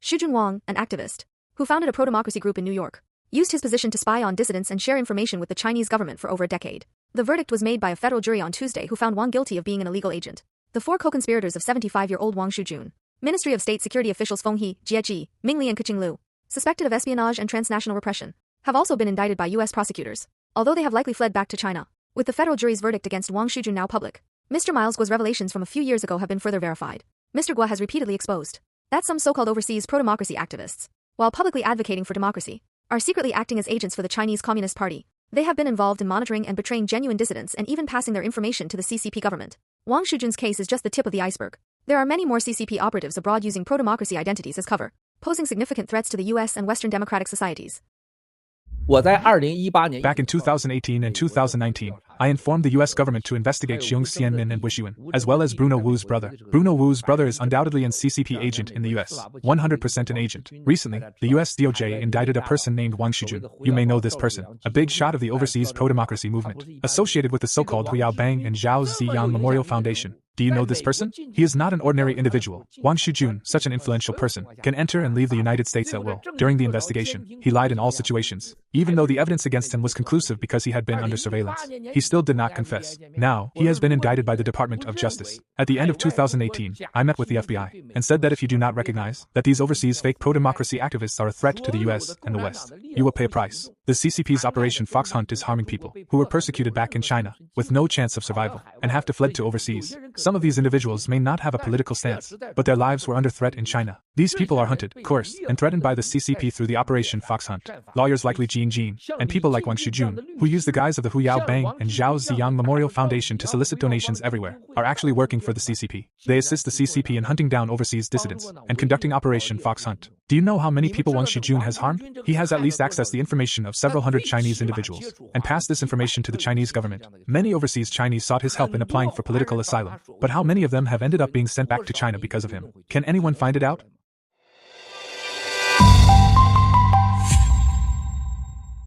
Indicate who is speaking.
Speaker 1: Shujun Wang, an activist, who founded a pro-democracy group in New York, used his position to spy on dissidents and share information with the Chinese government for over a decade. The verdict was made by a federal jury on Tuesday who found Wang guilty of being an illegal agent. The four co-conspirators of 75-year-old Wang Shujun, Ministry of State Security officials Feng He, Jie, Ming Li and Keqing Lu, suspected of espionage and transnational repression, have also been indicted by U.S. prosecutors, although they have likely fled back to China. With the federal jury's verdict against Wang Shujun now public, Mr. Miles Guo's revelations from a few years ago have been further verified. Mr. Guo has repeatedly exposed that some so-called overseas pro-democracy activists, while publicly advocating for democracy, are secretly acting as agents for the Chinese Communist Party. They have been involved in monitoring and betraying genuine dissidents and even passing their information to the CCP government. Wang Shujun's case is just the tip of the iceberg. There are many more CCP operatives abroad using pro-democracy identities as cover, posing significant threats to the US and Western democratic societies.
Speaker 2: Back in 2018 and 2019, I informed the U.S. government to investigate Xiong Xianmin and Wishun, as well as Bruno Wu's brother. Bruno Wu's brother is undoubtedly an CCP agent in the U.S., 100% an agent. Recently, the U.S. DOJ indicted a person named Wang Shujun. You may know this person, a big shot of the overseas pro-democracy movement, associated with the so-called Hu Yaobang and Zhao Ziyang Memorial Foundation. Do you know this person? He is not an ordinary individual. Wang Shujun, such an influential person, can enter and leave the United States at will. During the investigation, he lied in all situations. Even though the evidence against him was conclusive because he had been under surveillance, he still did not confess. Now, he has been indicted by the Department of Justice. At the end of 2018, I met with the FBI and said that if you do not recognize that these overseas fake pro-democracy activists are a threat to the US and the West, you will pay a price. The CCP's Operation Fox Hunt is harming people who were persecuted back in China, with no chance of survival, and have to fled to overseas. Some of these individuals may not have a political stance, but their lives were under threat in China. These people are hunted, coerced, and threatened by the CCP through the Operation Fox Hunt. Lawyers like Li Jingjin, and people like Wang Shujun, who use the guise of the Hu Yaobang and Zhao Ziyang Memorial Foundation to solicit donations everywhere, are actually working for the CCP. They assist the CCP in hunting down overseas dissidents and conducting Operation Fox Hunt. Do you know how many people Wang Shujun has harmed? He has at least accessed the information of several hundred Chinese individuals and passed this information to the Chinese government. Many overseas Chinese sought his help in applying for political asylum, but how many of them have ended up being sent back to China because of him? Can anyone find it out?